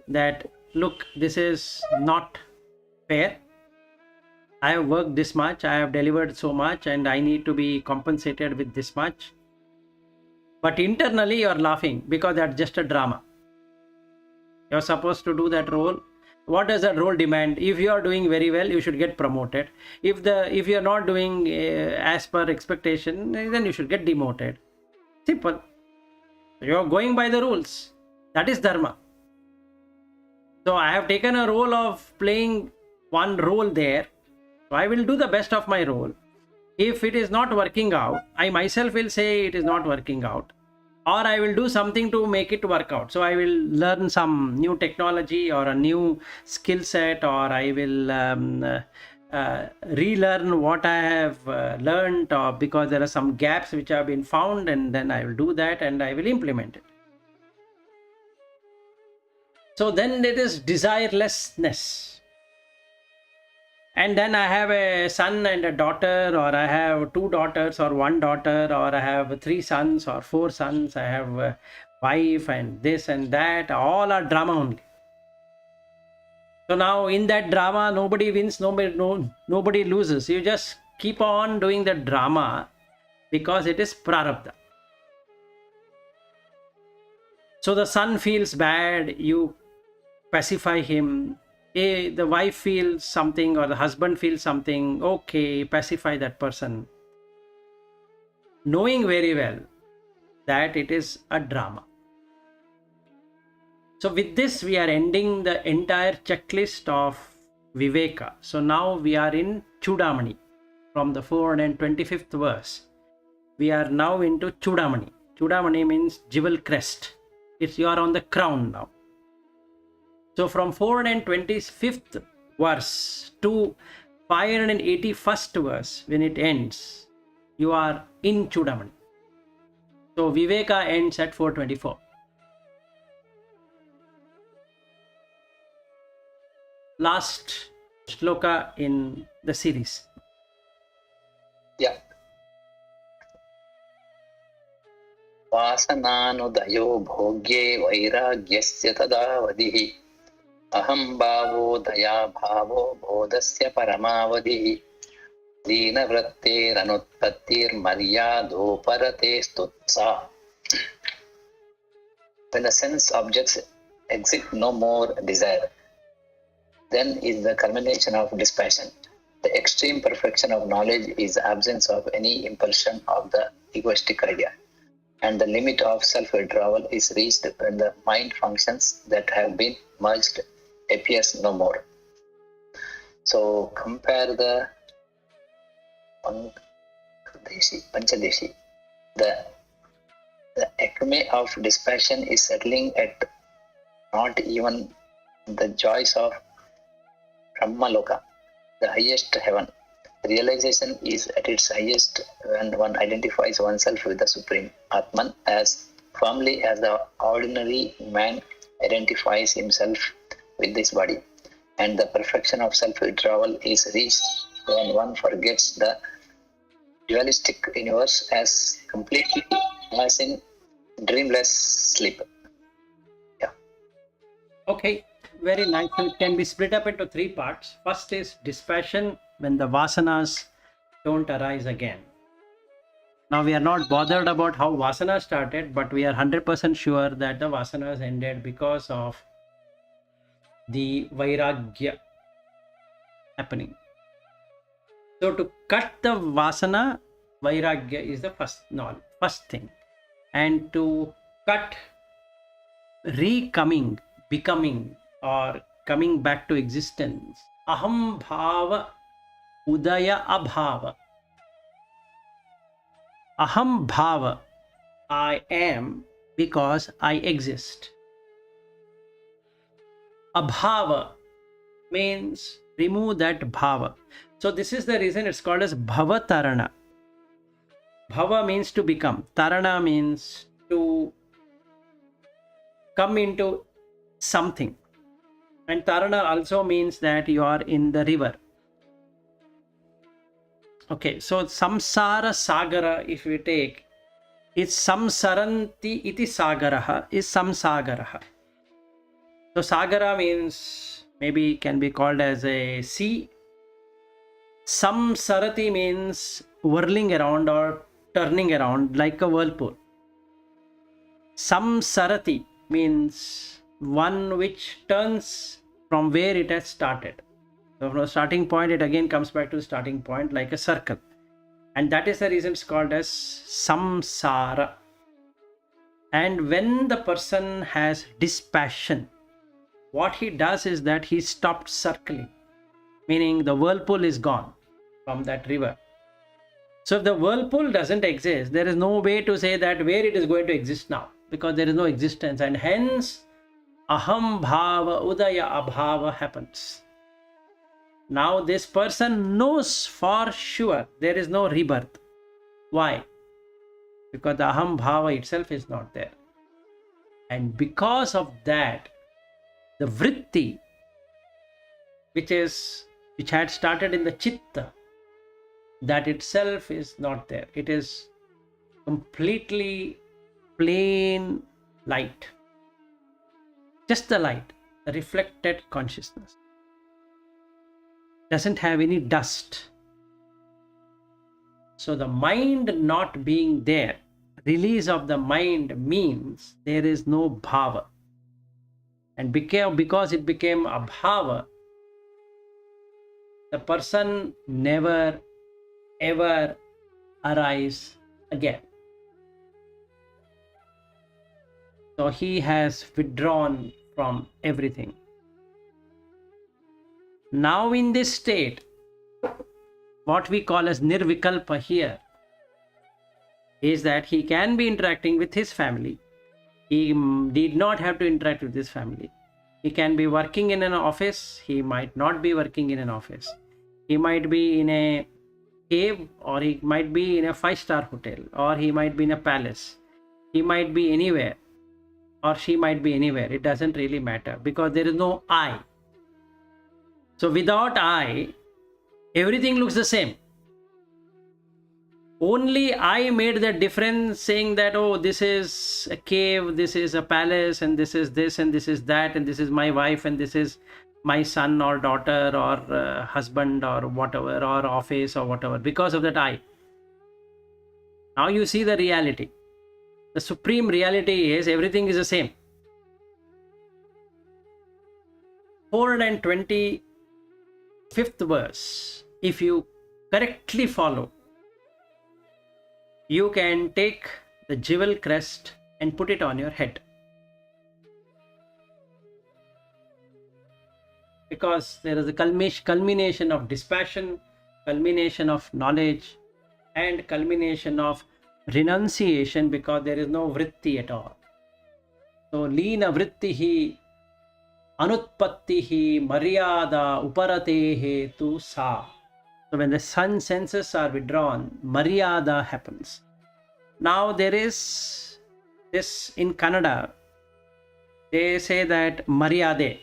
that look, this is not fair. I have worked this much, I have delivered so much, and I need to be compensated with this much. But internally you are laughing because that's just a drama. You're supposed to do that role. What does that role demand? If you are doing very well, you should get promoted. If you are not doing as per expectation, then you should get demoted. Simple. You are going by the rules. That is dharma. So I have taken a role of playing one role there. So I will do the best of my role. If it is not working out, I myself will say it is not working out. Or I will do something to make it work out. So I will learn some new technology or a new skill set, or I will relearn what I have learned, or because there are some gaps which have been found, and then I will do that and I will implement it. So then it is desirelessness. And then I have a son and a daughter, or I have two daughters or one daughter, or I have three sons or four sons, I have a wife and this and that, all are drama only. So now in that drama, nobody wins, nobody loses. You just keep on doing the drama because it is prarabdha. So the son feels bad, you pacify him. The wife feels something or the husband feels something, okay, pacify that person, knowing very well that it is a drama. So with this we are ending the entire checklist of Viveka. So now we are in Chudamani from the 425th verse. We are now into Chudamani. Chudamani means jewel crest. You are on the crown now. So from 425th verse to 581st verse, when it ends, you are in Chudamani. So Viveka ends at 424. Last shloka in the series.
Yeah. Vasananudhayo bhogye vairagyasya tadavadihi aham bhavo daya bhavo bodhasya paramavadihi dina vrattir anutpattir maryado parate stutsa. When the sense objects exit no more desire, then is the culmination of dispassion. The extreme perfection of knowledge is the absence of any impulsion of the egoistic idea. And the limit of self-withdrawal is reached when the mind functions that have been merged appears no more. So compare the Panchadeshi. The acme of dispassion is settling at not even the joys of Brahmaloka, the highest heaven. Realization is at its highest when one identifies oneself with the Supreme Atman as firmly as the ordinary man identifies himself with this body. And the perfection of self-withdrawal is reached when one forgets the dualistic universe as completely as in dreamless sleep. Yeah.
Okay, very nice. So it can be split up into three parts. First is dispassion, when the vasanas don't arise again. Now we are not bothered about how vasana started, but we are 100% sure that the vasanas ended because of the vairagya happening. So to cut the vasana, vairagya is the first thing. And to cut becoming or coming back to existence, aham bhava udaya abhava. Aham bhava, I am because I exist. Abhava means remove that bhava. So this is the reason it's called as bhava tarana. Bhava means to become. Tarana means to come into something. And tarana also means that you are in the river. Okay, so samsara sagara, if we take, it's samsaranti iti sagaraha, is samsagaraha. So sagara means maybe can be called as a sea. Samsarati means whirling around or turning around like a whirlpool. Samsarati means one which turns from where it has started. So from the starting point, it again comes back to the starting point like a circle. And that is the reason it's called as samsara. And when the person has dispassion, what he does is that he stopped circling, meaning the whirlpool is gone from that river. So if the whirlpool doesn't exist, there is no way to say that where it is going to exist now, because there is no existence, and hence aham bhava udaya abhava happens. Now this person knows for sure there is no rebirth. Why? Because the aham bhava itself is not there. And because of that, the vritti, which had started in the chitta, that itself is not there. It is completely plain light. Just the light, the reflected consciousness. Doesn't have any dust. So the mind not being there, release of the mind means there is no bhava. And because it became a bhava, the person never ever arise again. So he has withdrawn from everything. Now in this state, what we call as nirvikalpa here is that he can be interacting with his family. He did not have to interact with his family. He can be working in an office. He might not be working in an office. He might be in a cave, or he might be in a 5-star hotel, or he might be in a palace. He might be anywhere, or she might be anywhere. It doesn't really matter because there is no I. So without I, everything looks the same. Only I made the difference, saying that, oh, this is a cave, this is a palace, and this is this, and this is that, and this is my wife, and this is my son or daughter or husband or whatever, or office or whatever, because of that I. Now you see the reality. The supreme reality is everything is the same. 425th verse, if you correctly follow, you can take the jewel crest and put it on your head. Because there is a culmination of dispassion, culmination of knowledge, and culmination of renunciation, because there is no vritti at all. So lina vrittihi Anutpattihi Maryada Uparatehe tu sa. So when the sun senses are withdrawn, Maryada happens. Now there is this in Kannada, they say that Maryade,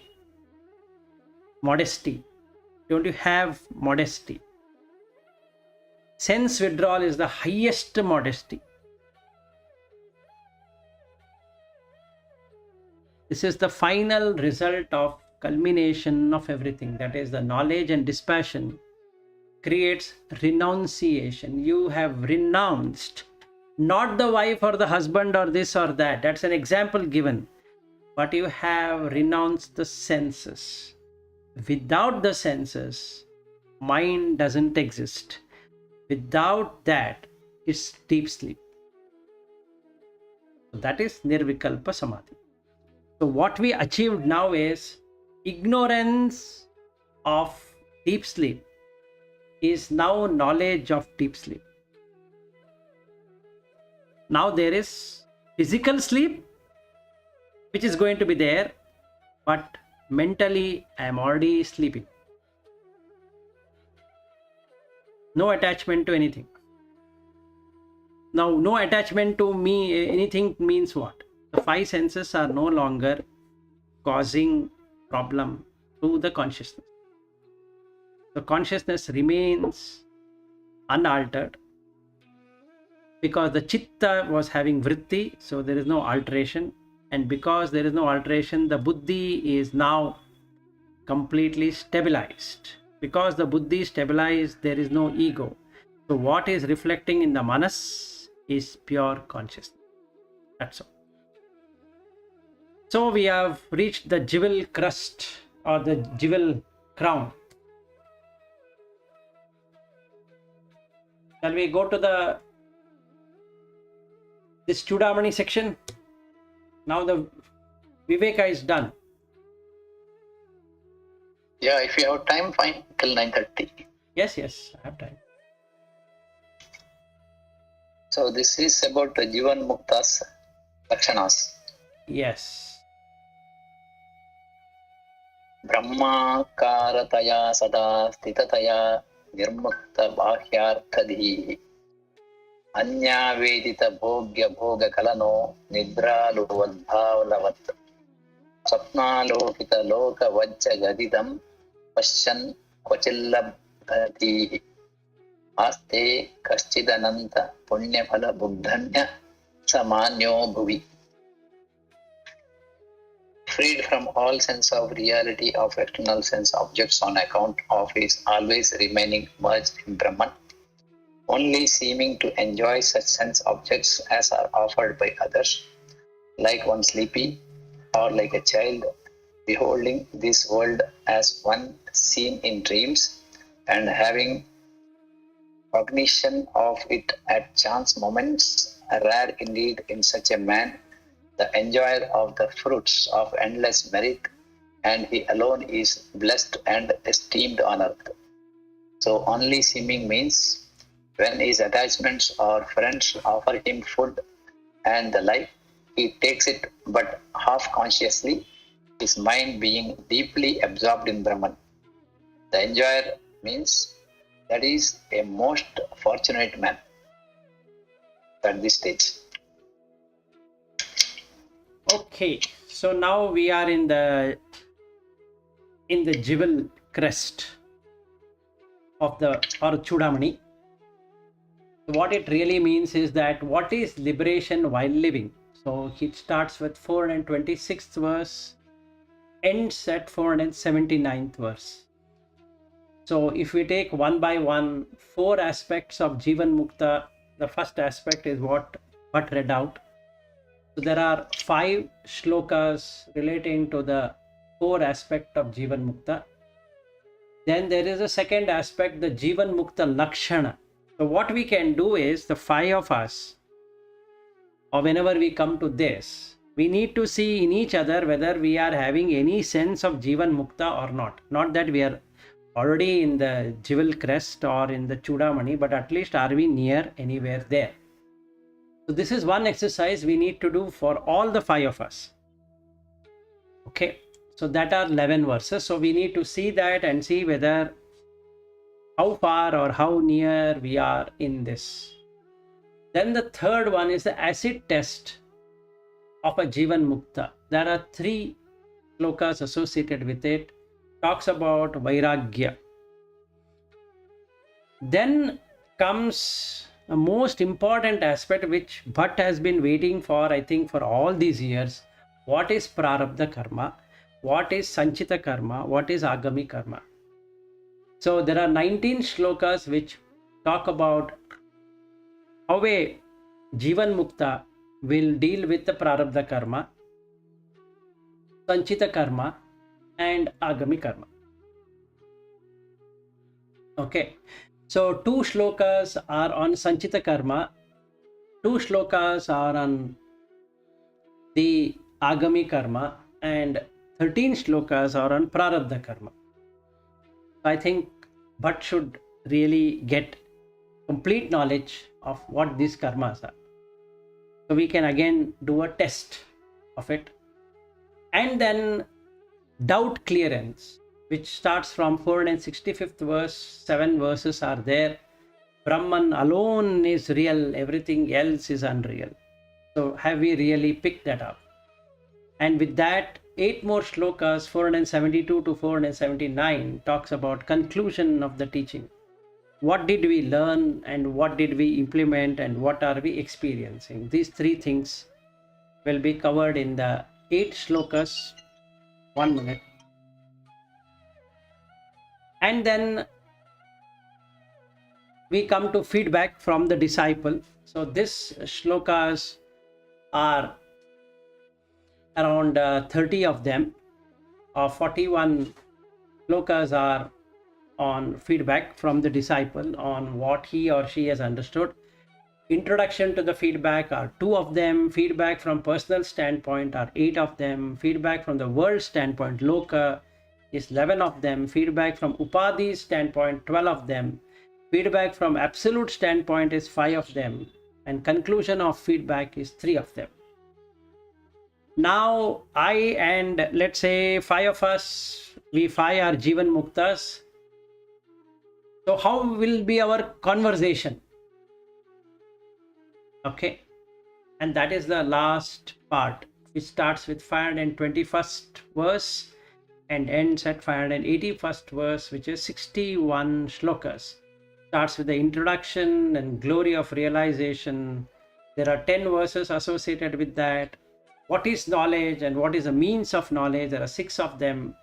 modesty. Don't you have modesty? Sense withdrawal is the highest modesty. This is the final result of culmination of everything. That is, the knowledge and dispassion creates renunciation. You have renounced, not the wife or the husband or this or that. That's an example given. But you have renounced the senses. Without the senses, mind doesn't exist. Without that, it's deep sleep. So that is Nirvikalpa Samadhi. So what we achieved now is ignorance of deep sleep is now knowledge of deep sleep. Now there is physical sleep, which is going to be there, but mentally I am already sleeping. No attachment to anything. Now, no attachment to me, anything means what? The five senses are no longer causing problem to the consciousness. The consciousness remains unaltered because the chitta was having vritti, so there is no alteration. And because there is no alteration, the buddhi is now completely stabilized. Because the buddhi is stabilized, there is no ego. So what is reflecting in the manas is pure consciousness. That's all. So we have reached the jewel crust or the jewel crown. Shall we go to this Chudamani section? Now the Viveka is done.
Yeah, if you have time, fine, till 9:30.
Yes, I have time.
So this is about the Jivan Mukta's Lakshanas.
Yes.
Brahmakarataya sada stitataya nirmukta bhahyarthadhi anya vedita bhogya bhoga kalano nidralu vadbhavalavat swapnalokita loka vajja gadidam pasyan kvachillabhati aste kaschidananta punyaphala buddhanya samanyo bhuvi. Freed from all sense of reality of external sense objects on account of his always remaining merged in Brahman, only seeming to enjoy such sense objects as are offered by others, like one sleepy or like a child beholding this world as one seen in dreams and having cognition of it at chance moments, rare indeed in such a man, the enjoyer of the fruits of endless merit, and he alone is blessed and esteemed on earth. So only seeming means when his attachments or friends offer him food and the like, he takes it but half consciously, his mind being deeply absorbed in Brahman. The enjoyer means that is a most fortunate man at this stage.
Okay, so now we are in the jewel crest of the or Chudamani. What it really means is that what is liberation while living? So it starts with 426th verse, ends at 479th verse. So if we take one by one, 4 aspects of Jivan Mukta, the first aspect is what Bhatt read out. So there are 5 shlokas relating to the 4 aspect of Jivan Mukta. Then there is a second aspect, the Jivan Mukta Lakshana. So what we can do is, the 5 of us, or whenever we come to this, we need to see in each other whether we are having any sense of Jivan Mukta or not. Not that we are already in the jewel crest or in the Chudamani, but at least are we near anywhere there. So this is one exercise we need to do for all the 5 of us. Okay. So that are 11 verses. So we need to see that and see whether how far or how near we are in this. Then the third one is the acid test of a Jivan Mukta. There are 3 slokas associated with it. Talks about Vairagya. Then comes a most important aspect which Bhatt has been waiting for, I think, for all these years. What is Prarabdha Karma? What is Sanchita Karma? What is Agami Karma? So there are 19 shlokas which talk about how a Jivan Mukta will deal with the Prarabdha Karma, Sanchita Karma and Agami Karma. Okay. So 2 shlokas are on Sanchita Karma, 2 shlokas are on the Agami Karma, and 13 shlokas are on Prarabdha Karma. I think Bhatt should really get complete knowledge of what these karmas are. So we can again do a test of it. And then doubt clearance, which starts from 465th verse. 7 verses are there. Brahman alone is real, everything else is unreal. So have we really picked that up? And with that, 8 more shlokas, 472 to 479, talks about conclusion of the teaching. What did we learn and what did we implement and what are we experiencing? These 3 things will be covered in the 8 shlokas. 1 minute. And then we come to feedback from the disciple. So these shlokas are around 30 of them. 41 shlokas are on feedback from the disciple on what he or she has understood. Introduction to the feedback are 2 of them. Feedback from personal standpoint are 8 of them. Feedback from the world standpoint, Loka, is 11 of them. Feedback from Upadhi standpoint, 12 of them. Feedback from absolute standpoint is 5 of them. And conclusion of feedback is 3 of them. Now I and let's say 5 of us, we 5 are Jivan Muktas. So how will be our conversation? Okay, and that is the last part, which starts with 521st verse and ends at 581st verse, which is 61 shlokas. Starts with the introduction and glory of realization. There are 10 verses associated with that. What is knowledge and what is the means of knowledge? There are 6 of them.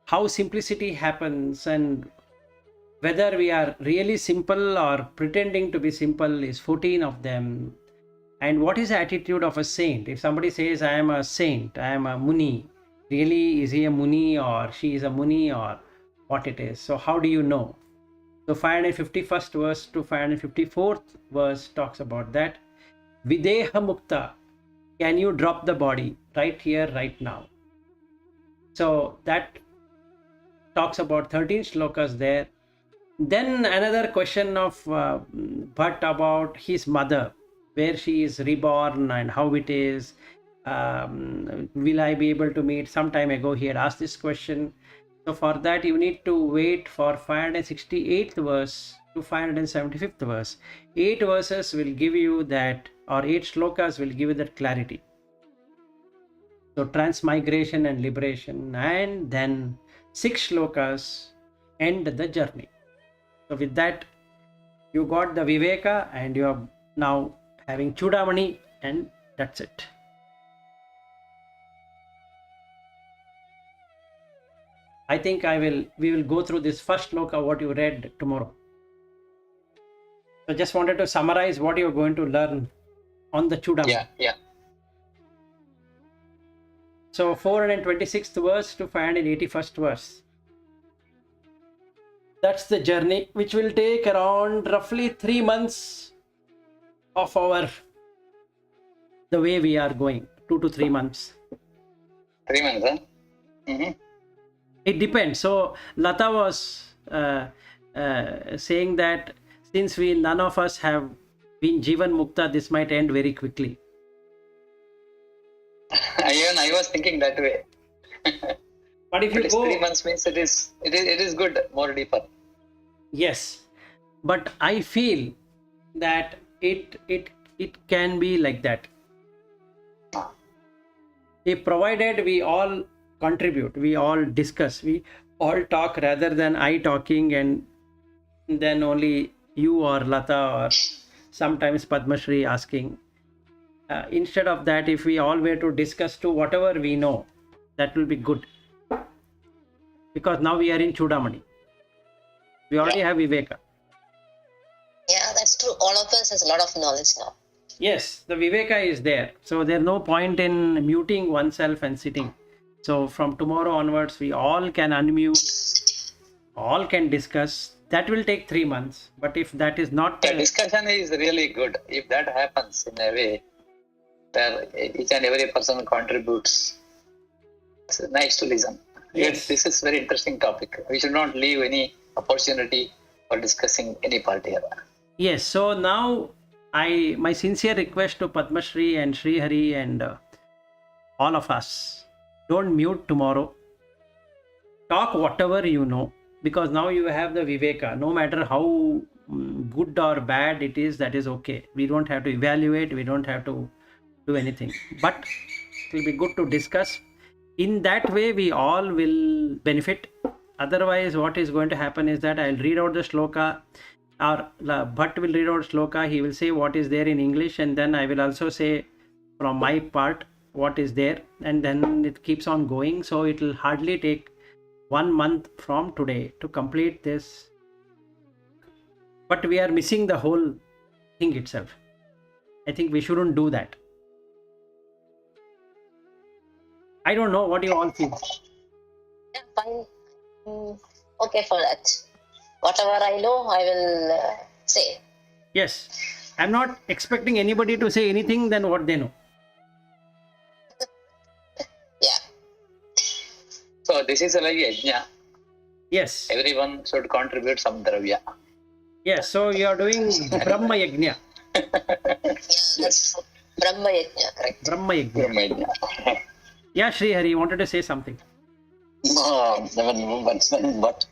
How simplicity happens and whether we are really simple or pretending to be simple is 14 of them. And what is the attitude of a saint? If somebody says, I am a saint, I am a Muni, really is he a Muni or she is a Muni or what it is? So how do you know? So 551st verse to 554th verse talks about that. Videha Mukta, can you drop the body right here, right now? So that talks about 13 shlokas there. Then another question of Bhatt about his mother, where she is reborn and how it is. Will I be able to meet? Some time ago he had asked this question. So for that you need to wait for 568th verse to 575th verse. 8 verses will give you that, or 8 shlokas will give you that clarity. So transmigration and liberation, and then 6 shlokas end the journey. So with that, you got the Viveka and you are now having Chudamani, and that's it. I think we will go through this first shloka what you read tomorrow. So just wanted to summarize what you're going to learn on the Chudamani.
Yeah.
So 426th verse to 581st verse. That's the journey, which will take around roughly 3 months of the way we are going, 2 to 3 months.
3 months, huh? Mm-hmm.
It depends. So Lata was saying that since none of us have been Jivan Mukta, this might end very quickly.
I was thinking that way.
But if
But
you
it's
go,
3 months means it is good, more deeper.
yes, but I feel that it can be like that.
Ah,
If provided we all contribute, we all discuss, we all talk rather than I talking and then only you or Lata or sometimes Padmashri asking. Instead of that, if we all were to discuss to whatever we know, that will be good. Because now we are in Chudamani. We already have Viveka.
Yeah, that's true. All of us has a lot of knowledge now.
Yes, the Viveka is there. So there's no point in muting oneself and sitting. So from tomorrow onwards, we all can unmute, all can discuss. That will take 3 months. But if that is not,
The discussion is really good. If that happens in a way where each and every person contributes, it's nice to listen.
Yes.
This is very interesting topic. We should not leave any opportunity for discussing any part here.
yes. So now my sincere request to Padmashri and Sri Hari and all of us, don't mute tomorrow. Talk whatever you know, because now you have the Viveka. No matter how good or bad it is, that is okay. We don't have to evaluate, we don't have to do anything. But it will be good to discuss. In that way, we all will benefit. Otherwise, what is going to happen is that I'll read out the shloka, or Bhatt will read out shloka, he will say what is there in English, and then I will also say from my part what is there, and then it keeps on going. So it will hardly take 1 month from today to complete this. But we are missing the whole thing itself. I think we shouldn't do that. I don't know what you all feel.
Yeah, fine. Okay for that. Whatever I know, I will say.
Yes, I'm not expecting anybody to say anything than what they know.
Yeah.
So this is like yajna.
Yes,
Everyone should contribute some dravya.
yes. So you are doing Brahma Yajna.
Yeah, that's Brahma Yajna, correct.
Brahma Yajna.
Brahma yajna.
Yeah, Sri Hari, you wanted to say something.
No, what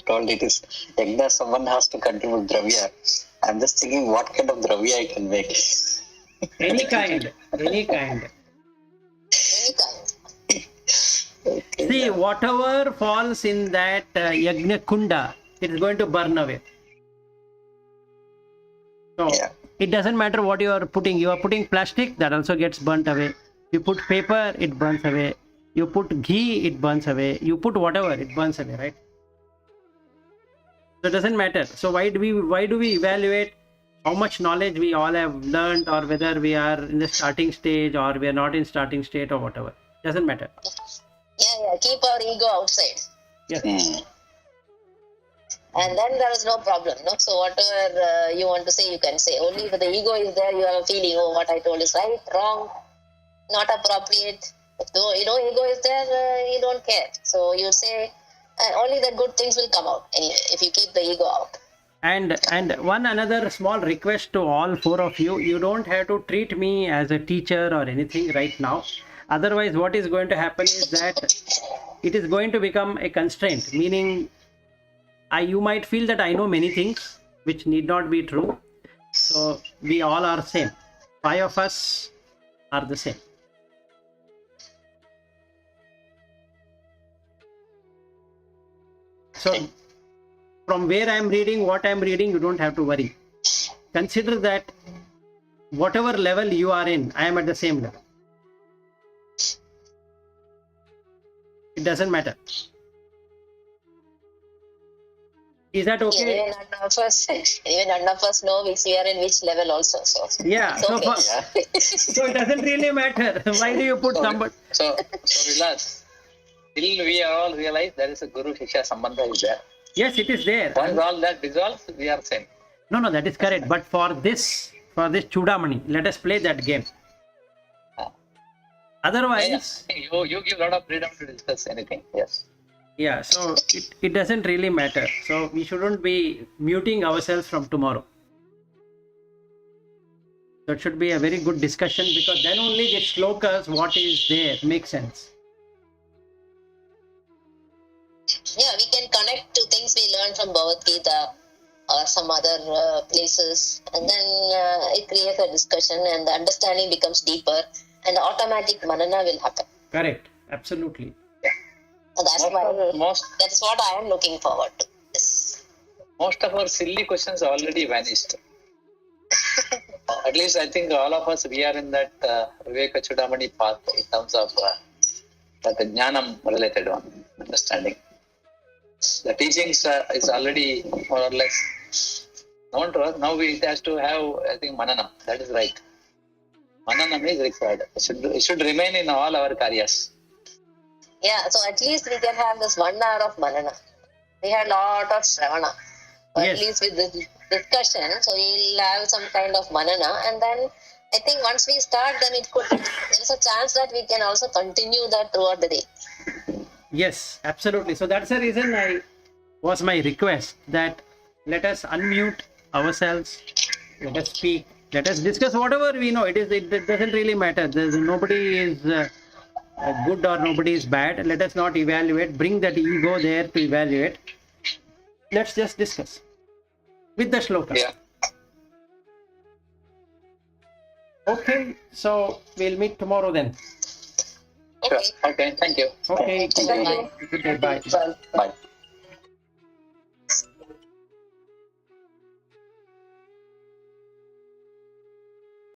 told it is yajna, someone has to contribute dravya. I'm just thinking what kind of dravya I can make.
Any kind, any kind.
Any kind.
Okay,
See, whatever falls in that Yajna Kunda, it is going to burn away. So
Yeah.
it doesn't matter what you are putting. You are putting plastic, that also gets burnt away. You put paper, it burns away. You put ghee, it burns away. You put whatever, it burns away, right? So it doesn't matter. So why do we evaluate how much knowledge we all have learned, or whether we are in the starting stage or we are not in starting state or whatever? Doesn't matter.
Yeah, keep our ego outside.
Yes.
Hmm.
And then there is no problem, no? So whatever you want to say, you can say. Only if the ego is there, you have a feeling, oh, what I told is right, wrong, not appropriate. If no, ego is there, you don't care. So you say, and only the good things will come out anyway, if you keep the ego out.
And one another small request to all four of you: you don't have to treat me as a teacher or anything right now. Otherwise, what is going to happen is that it is going to become a constraint, meaning you might feel that I know many things which need not be true. So we all are same. 5 of us are the same. So from where I am reading, what I am reading, you don't have to worry. Consider that whatever level you are in, I am at the same level. It doesn't matter. Is that okay?
Even none of us know which we are in which level also. So
Yeah.
it's
So,
okay.
so it doesn't really matter. Why do you put somebody?
So relax. Till we all realize there is a Guru Shishya Sambandha is there.
Yes, it is there.
Once all that dissolves, we are same.
No, that is correct. But for this Chudamani, let us play that game. Otherwise,
You give a lot of freedom to discuss anything. Yes.
yeah, so it doesn't really matter. So we shouldn't be muting ourselves from tomorrow. So it should be a very good discussion, because then only the shlokas, what is there, makes sense.
connect to things we learn from Bhagavad Gita or some other places, and then it creates a discussion and the understanding becomes deeper and automatic manana will happen.
Correct. Absolutely.
So that's that's what I am looking forward to. Yes.
Most of our silly questions already vanished. At least I think all of us, we are in that Vivekachudamani path in terms of that jnanam related one, understanding. The teachings is already more or less known to us. Now it has to have, I think, mananam. That is right. Mananam is required. It should remain in all our karyas.
Yeah, so at least we can have this 1 hour of manana. We had a lot of Shravana. So
Yes.
at least with this discussion, so we'll have some kind of manana, and then I think once we start, then there's a chance that we can also continue that throughout the day.
Yes, absolutely. So that's the reason was my request that let us unmute ourselves, let us speak, let us discuss whatever we know. It doesn't really matter. Nobody is good or nobody is bad. Let us not evaluate. Bring that ego there to evaluate. Let's just discuss with the shloka.
Yeah.
Okay, so we'll meet tomorrow then.
Sure.
Okay.
Okay. Thank you.
Okay,
Thank you.
good day. Bye.
Bye.